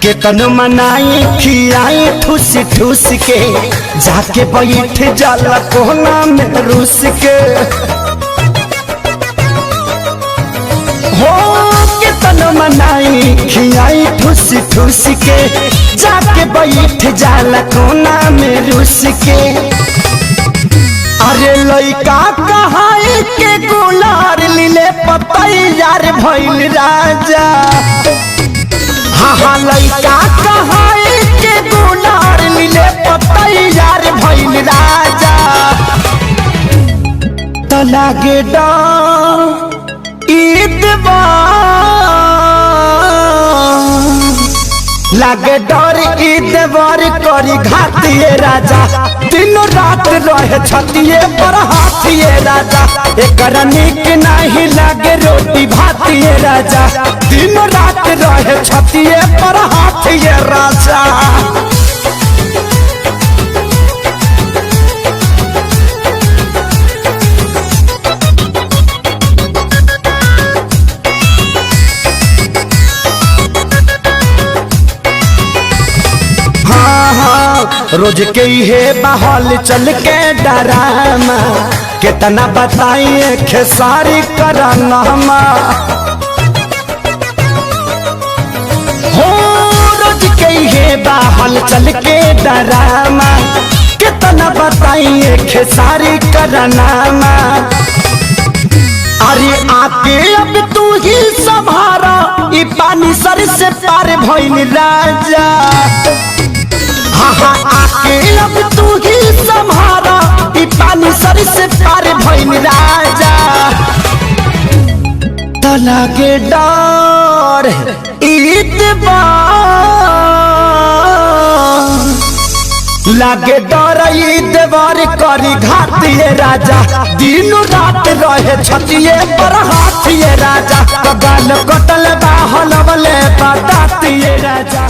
केतन मनाई खियाई ठूस ठूस के जाके बैठ जाला कोना में रूस के हो केतन मनाई खियाई ठूस ठूस के जाके बैठ जाला कोना में रूस के। अरे लइका कहाई के गुलार लीले पतैयार भइल राजा। हाँ लइका कहाई के गुलार लीले पतैयार भइल राजा। तो लागे लागे डर ईदवार करी घातिए राजा। दिनों रात रहे छतिए पर हाथिए राजा। एकरा निक नहीं लागे रोटी भातिए राजा। दिनों रात रहे छतिए पर हाथिए राजा। रोज के हे बहाल चल के डरामा कितना बताइए खेसारी कराना हो। रोज के हे बहाल चल के डरामा कितना बताइए खेसारी कराना। अरे आके अब तू ही संभारा ई पानी सर से पार भइल राजा। हाँ आके अब तू ही संभारा ई पानी सर से पार भइल राजा। तो लागे डर लागे डर ईदवार करी घातिए राजा। दिनों रात रहे छतिए पर हाथिए राजा। गाल कटल बाहल वाले बतातिए राजा।